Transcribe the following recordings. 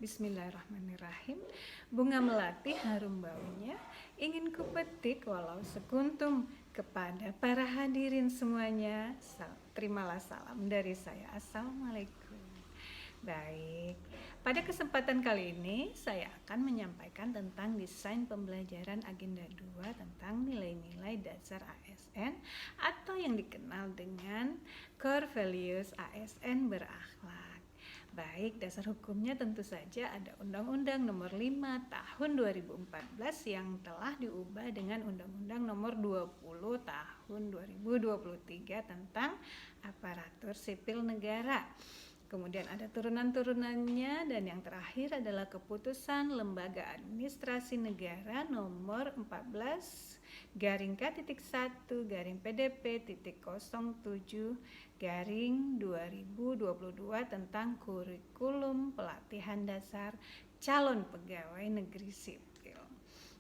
Bismillahirrahmanirrahim. Bunga melati harum baunya, ingin kupetik walau sekuntum. Kepada para hadirin semuanya, terimalah salam dari saya. Assalamualaikum. Baik, pada kesempatan kali ini saya akan menyampaikan tentang desain pembelajaran agenda 2 tentang nilai-nilai dasar ASN atau yang dikenal dengan Core Values ASN berakhlak. Baik, dasar hukumnya tentu saja ada Undang-Undang Nomor 5 Tahun 2014 yang telah diubah dengan Undang-Undang Nomor 20 Tahun 2023 tentang aparatur sipil negara. Kemudian ada turunan-turunannya, dan yang terakhir adalah Keputusan Lembaga Administrasi Negara Nomor 14/PDP.07/2022 tentang kurikulum pelatihan dasar calon pegawai negeri sipil.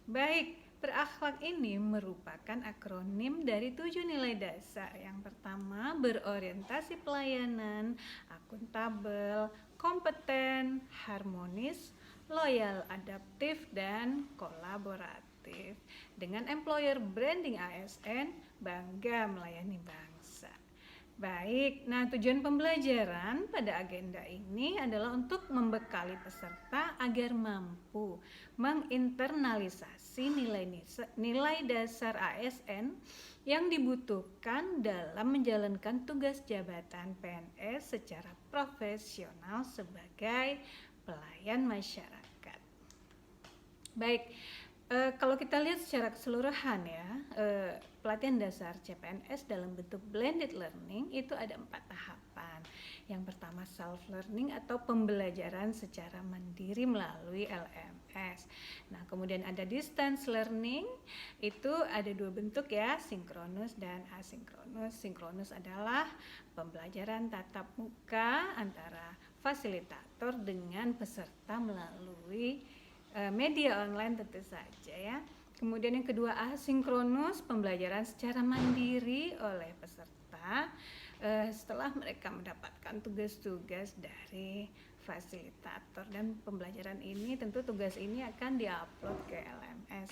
Baik, berakhlak ini merupakan akronim dari 7 nilai dasar. Yang pertama, berorientasi pelayanan, akuntabel, kompeten, harmonis, loyal, adaptif, dan kolaboratif. Dengan employer branding ASN, bangga melayani bangsa. Baik, nah tujuan pembelajaran pada agenda ini adalah untuk membekali peserta agar mampu menginternalisasi nilai dasar ASN yang dibutuhkan dalam menjalankan tugas jabatan PNS secara profesional sebagai pelayan masyarakat. Baik, kalau kita lihat secara keseluruhan ya, pelatihan dasar CPNS dalam bentuk blended learning itu ada 4 tahapan. Yang pertama self learning atau pembelajaran secara mandiri melalui LMS. Nah, kemudian ada distance learning, itu ada 2 bentuk ya, sinkronus dan asinkronus. Sinkronus adalah pembelajaran tatap muka antara fasilitator dengan peserta melalui media online tentu saja ya. Kemudian yang kedua asinkronus, pembelajaran secara mandiri oleh peserta setelah mereka mendapatkan tugas-tugas dari fasilitator, dan pembelajaran ini tentu tugas ini akan diupload ke LMS.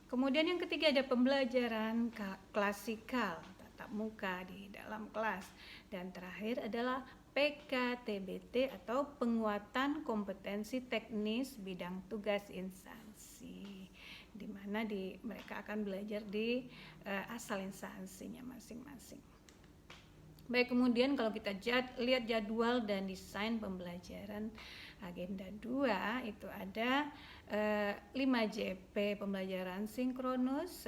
Kemudian yang ketiga ada pembelajaran klasikal tatap muka di dalam kelas, dan terakhir adalah PKTBT atau penguatan kompetensi teknis bidang tugas instansi, di mana mereka akan belajar di asal instansinya masing-masing. Baik, kemudian kalau kita lihat jadwal dan desain pembelajaran agenda 2 itu ada 5 JP pembelajaran sinkronus,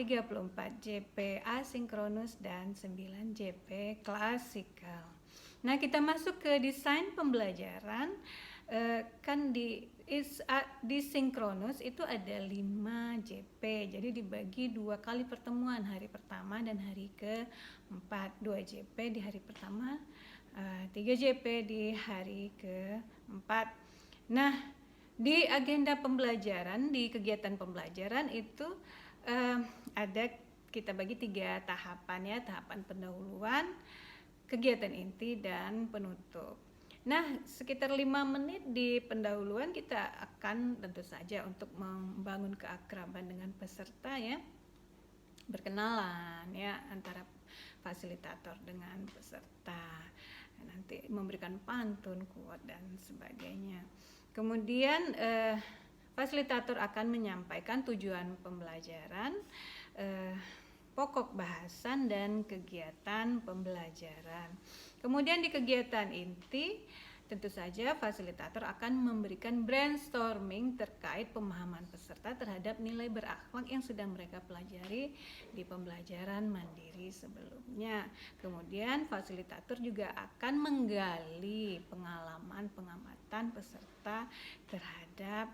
34 JP asinkronus, dan 9 JP klasikal. Nah, kita masuk ke desain pembelajaran. Kan di sinkronus itu ada 5 JP, jadi dibagi 2 kali pertemuan, hari pertama dan hari ke-4. 2 JP di hari pertama, 3 JP di hari ke-4. Nah, di agenda pembelajaran, di kegiatan pembelajaran itu ada, kita bagi 3 tahapan ya, tahapan pendahuluan, kegiatan inti, dan penutup. Nah, sekitar 5 menit di pendahuluan kita akan tentu saja untuk membangun keakraban dengan peserta ya, berkenalan ya antara fasilitator dengan peserta, nanti memberikan pantun, quote, dan sebagainya. Kemudian fasilitator akan menyampaikan tujuan pembelajaran, pokok bahasan, dan kegiatan pembelajaran. Kemudian di kegiatan inti tentu saja fasilitator akan memberikan brainstorming terkait pemahaman peserta terhadap nilai berakhlak yang sudah mereka pelajari di pembelajaran mandiri sebelumnya. Kemudian fasilitator juga akan menggali pengalaman pengamatan peserta terhadap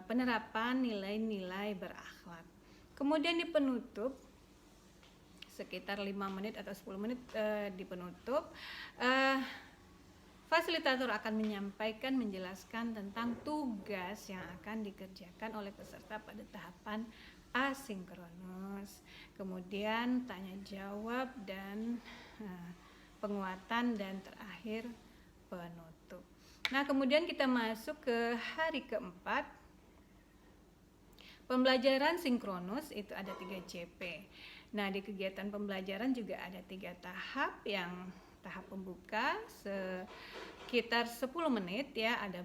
penerapan nilai-nilai berakhlak. Kemudian di penutup, sekitar 5 menit atau 10 menit di penutup, fasilitator akan menjelaskan tentang tugas yang akan dikerjakan oleh peserta pada tahapan asinkronus. Kemudian tanya jawab dan penguatan, dan terakhir penutup. Nah, kemudian kita masuk ke hari keempat. Pembelajaran sinkronus itu ada 3 CP. Nah, di kegiatan pembelajaran juga ada 3 tahap. Yang tahap pembuka sekitar 10 menit ya, ada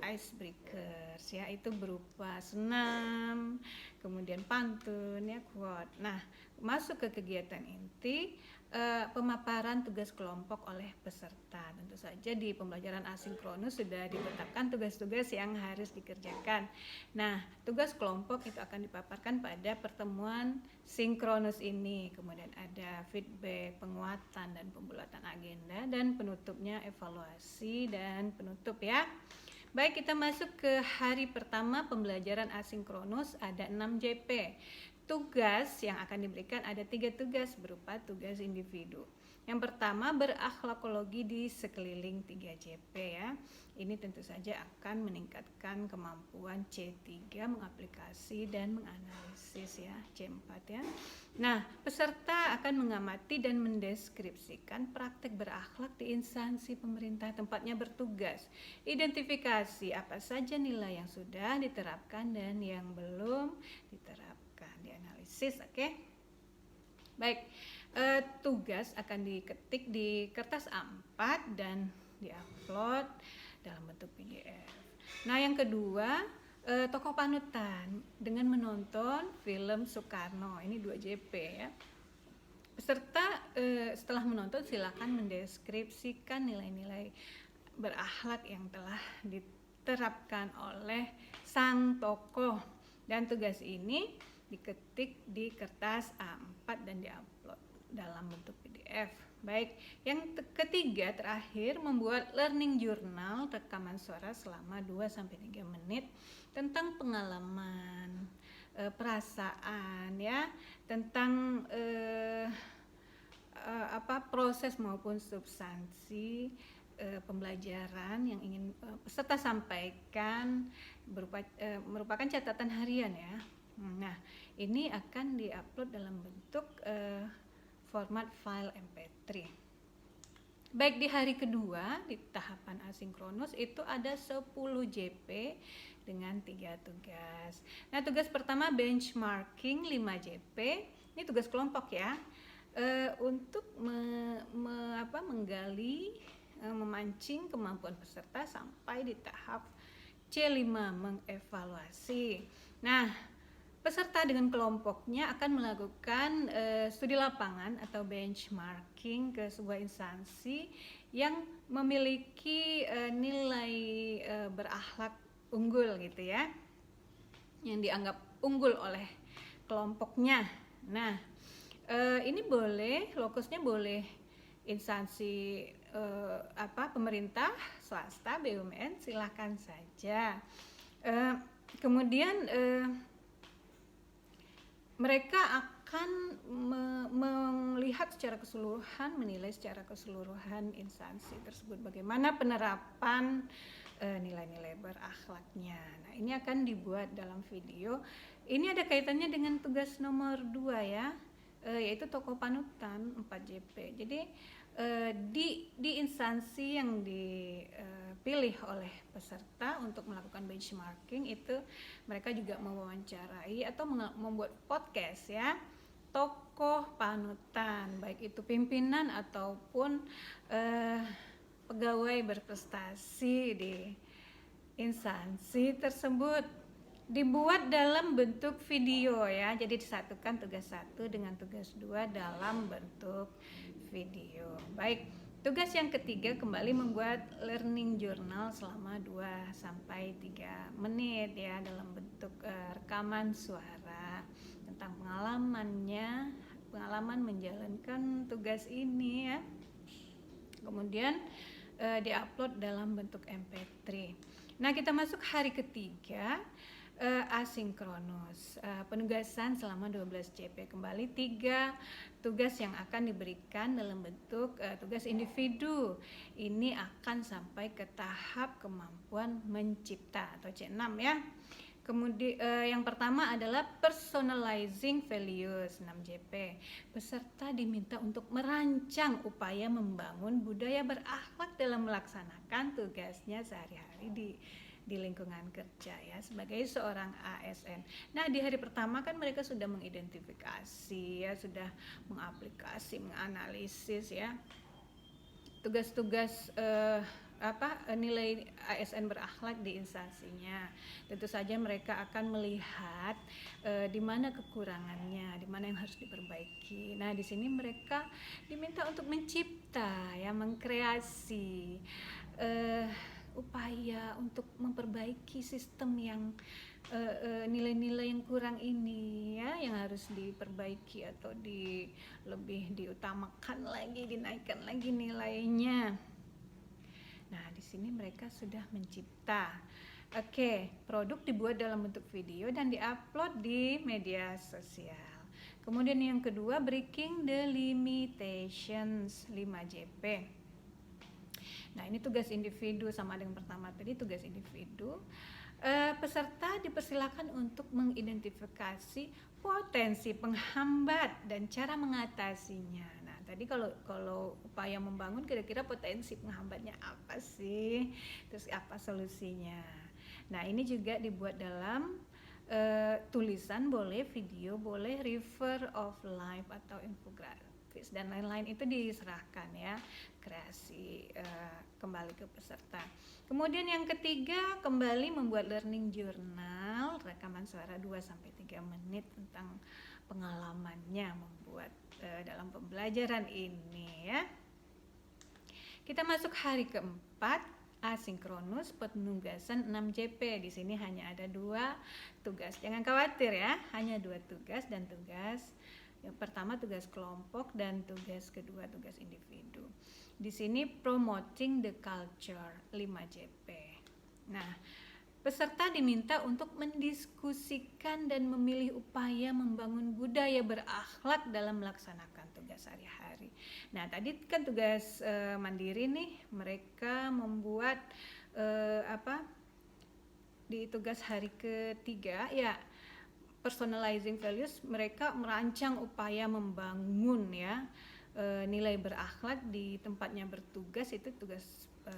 icebreakers ya, itu berupa senam, kemudian pantun ya, quote. Nah, masuk ke kegiatan inti, pemaparan tugas kelompok oleh peserta. Tentu saja di pembelajaran asinkronus sudah ditetapkan tugas-tugas yang harus dikerjakan. Nah, tugas kelompok itu akan dipaparkan pada pertemuan sinkronus ini. Kemudian ada feedback, penguatan, dan pembulatan agenda, dan penutupnya evaluasi dan penutup ya. Baik, kita masuk ke hari pertama pembelajaran asinkronus, ada 6 JP. Tugas yang akan diberikan ada 3 tugas berupa tugas individu. Yang pertama, berakhlakologi di sekeliling 3 JP ya. Ini tentu saja akan meningkatkan kemampuan C3 mengaplikasi dan menganalisis ya, C4 ya. Nah, peserta akan mengamati dan mendeskripsikan praktek berakhlak di instansi pemerintah tempatnya bertugas. Identifikasi apa saja nilai yang sudah diterapkan dan yang belum diterapkan, dianalisis, oke? Baik, tugas akan diketik di kertas A4 dan diupload dalam bentuk PDF. Nah, yang kedua, tokoh panutan dengan menonton film Soekarno. Ini 2 JP ya. Peserta setelah menonton silakan mendeskripsikan nilai-nilai berakhlak yang telah diterapkan oleh sang tokoh, dan tugas ini diketik di kertas A4 dan diupload dalam bentuk PDF. Baik, yang ketiga terakhir, membuat learning journal rekaman suara selama 2-3 menit tentang pengalaman, perasaan ya, tentang proses maupun substansi pembelajaran yang ingin peserta sampaikan, merupakan catatan harian ya. Nah, ini akan diupload dalam bentuk format file MP3. Baik, di hari kedua di tahapan asinkronus itu ada 10 JP dengan 3 tugas. Nah, tugas pertama benchmarking 5 JP. Ini tugas kelompok ya. Untuk menggali, memancing kemampuan peserta sampai di tahap C5, mengevaluasi. Nah, peserta dengan kelompoknya akan melakukan studi lapangan atau benchmarking ke sebuah instansi yang memiliki nilai berakhlak unggul gitu ya, yang dianggap unggul oleh kelompoknya. Nah, ini boleh, lokusnya boleh instansi pemerintah, swasta, BUMN, silakan saja. Kemudian mereka akan melihat secara keseluruhan, menilai secara keseluruhan instansi tersebut bagaimana penerapan nilai-nilai berakhlaknya. Nah, ini akan dibuat dalam video. Ini ada kaitannya dengan tugas nomor 2 ya, yaitu tokoh panutan 4 JP. Jadi di instansi yang dipilih oleh peserta untuk melakukan benchmarking itu, mereka juga mewawancarai atau membuat podcast ya, tokoh panutan, baik itu pimpinan ataupun pegawai berprestasi di instansi tersebut, dibuat dalam bentuk video ya. Jadi disatukan tugas 1 dengan tugas 2 dalam bentuk video. Baik, tugas yang ketiga kembali membuat learning journal selama 2-3 menit ya, dalam bentuk rekaman suara tentang pengalaman menjalankan tugas ini ya. Kemudian diupload dalam bentuk MP3. Nah, kita masuk hari ketiga, asinkronus, penugasan selama 12 CP. Kembali 3 tugas yang akan diberikan dalam bentuk tugas individu. Ini akan sampai ke tahap kemampuan mencipta atau C6 ya. Kemudian yang pertama adalah personalizing values 6JP. Peserta diminta untuk merancang upaya membangun budaya berakhlak dalam melaksanakan tugasnya sehari-hari di lingkungan kerja ya sebagai seorang ASN. Nah, di hari pertama kan mereka sudah mengidentifikasi ya, sudah mengaplikasi, menganalisis ya tugas-tugas nilai ASN berakhlak di instansinya. Tentu saja mereka akan melihat di mana kekurangannya, di mana yang harus diperbaiki. Nah, di sini mereka diminta untuk mencipta, ya, mengkreasi upaya untuk memperbaiki sistem yang nilai-nilai yang kurang ini ya, yang harus diperbaiki atau lebih diutamakan lagi, dinaikkan lagi nilainya. Nah, di sini mereka sudah mencipta. Oke, produk dibuat dalam bentuk video dan diupload di media sosial. Kemudian yang kedua, breaking the limitations 5JP. Nah, ini tugas individu, sama dengan pertama tadi tugas individu. Peserta dipersilakan untuk mengidentifikasi potensi penghambat dan cara mengatasinya. Nah, tadi kalau upaya membangun, kira-kira potensi penghambatnya apa sih? Terus apa solusinya? Nah, ini juga dibuat dalam tulisan boleh, video boleh, river of life atau infografis dan lain-lain, itu diserahkan ya, kreasi kembali ke peserta. Kemudian yang ketiga, kembali membuat learning journal, rekaman suara 2-3 menit tentang pengalamannya membuat dalam pembelajaran ini ya. Kita masuk hari keempat, asinkronus penugasan 6JP. Di sini hanya ada 2 tugas. Jangan khawatir ya, hanya 2 tugas, dan tugas yang pertama tugas kelompok dan tugas kedua tugas individu. Di sini promoting the culture 5JP. Nah, peserta diminta untuk mendiskusikan dan memilih upaya membangun budaya berakhlak dalam melaksanakan tugas sehari-hari. Nah, tadi kan tugas mandiri nih, mereka membuat di tugas hari ketiga ya, personalizing values, mereka merancang upaya membangun ya nilai berakhlak di tempatnya bertugas, itu tugas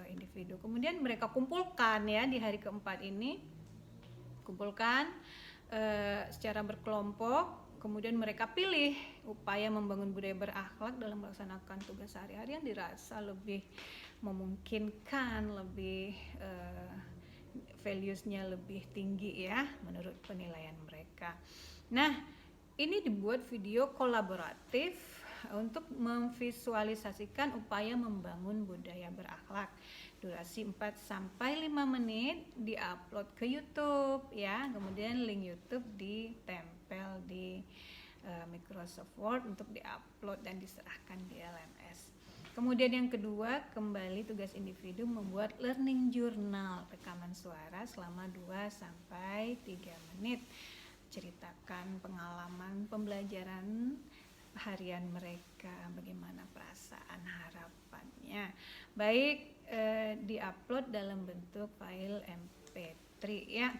individu. Kemudian mereka kumpulkan ya di hari keempat ini, kumpulkan secara berkelompok, kemudian mereka pilih upaya membangun budaya berakhlak dalam melaksanakan tugas sehari-hari yang dirasa lebih memungkinkan, lebih values-nya lebih tinggi ya menurut penilaian mereka. Nah, ini dibuat video kolaboratif untuk memvisualisasikan upaya membangun budaya berakhlak. Durasi 4-5 menit, diupload ke YouTube ya. Kemudian link YouTube ditempel di Microsoft Word untuk diupload dan diserahkan di LMS. Kemudian yang kedua, kembali tugas individu membuat learning journal, rekaman suara selama 2-3 menit. Ceritakan pengalaman pembelajaran harian mereka, bagaimana perasaan, harapannya. Baik diupload dalam bentuk file MP3 ya.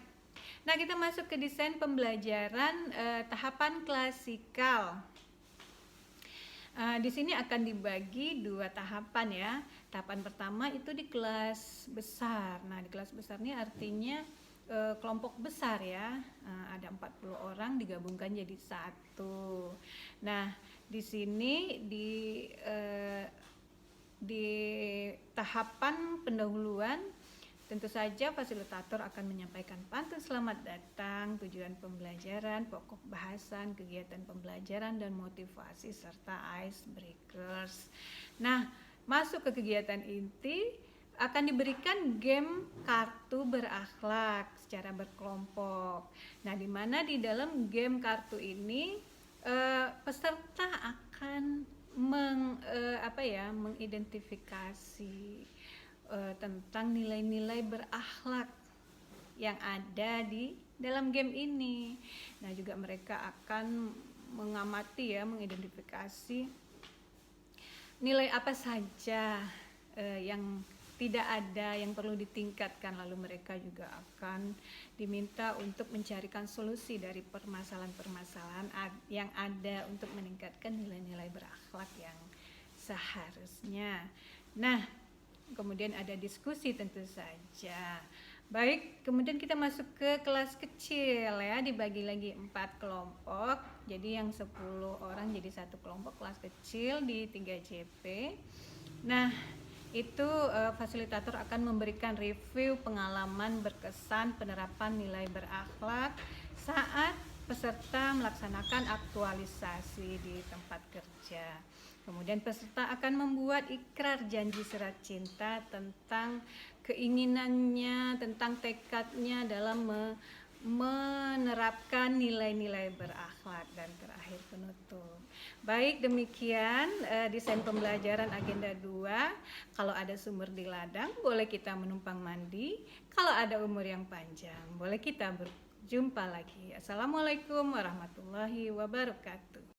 Nah, kita masuk ke desain pembelajaran tahapan klasikal. Di sini akan dibagi 2 tahapan ya. Tahapan pertama itu di kelas besar. Nah, di kelas besar ini artinya kelompok besar ya, ada 40 orang digabungkan jadi 1. Nah, di sini di tahapan pendahuluan, tentu saja fasilitator akan menyampaikan pantun selamat datang, tujuan pembelajaran, pokok bahasan, kegiatan pembelajaran, dan motivasi, serta icebreakers. Nah, masuk ke kegiatan inti, akan diberikan game kartu berakhlak secara berkelompok. Nah, di mana di dalam game kartu ini peserta akan mengidentifikasi tentang nilai-nilai berakhlak yang ada di dalam game ini. Nah, juga mereka akan mengamati ya, mengidentifikasi nilai apa saja yang tidak ada yang perlu ditingkatkan, lalu mereka juga akan diminta untuk mencarikan solusi dari permasalahan-permasalahan yang ada untuk meningkatkan nilai-nilai berakhlak yang seharusnya. Nah, kemudian ada diskusi tentu saja. Baik, kemudian kita masuk ke kelas kecil ya, dibagi lagi 4 kelompok. Jadi yang 10 orang jadi satu kelompok kelas kecil di 3JP. Nah, itu fasilitator akan memberikan review pengalaman berkesan penerapan nilai berakhlak saat peserta melaksanakan aktualisasi di tempat kerja. Kemudian peserta akan membuat ikrar janji surat cinta tentang keinginannya, tentang tekadnya dalam menerapkan nilai-nilai berakhlak, dan terakhir penutup. Baik, demikian desain pembelajaran agenda 2. Kalau ada sumur di ladang, boleh kita menumpang mandi. Kalau ada umur yang panjang, boleh kita berjumpa lagi. Assalamualaikum warahmatullahi wabarakatuh.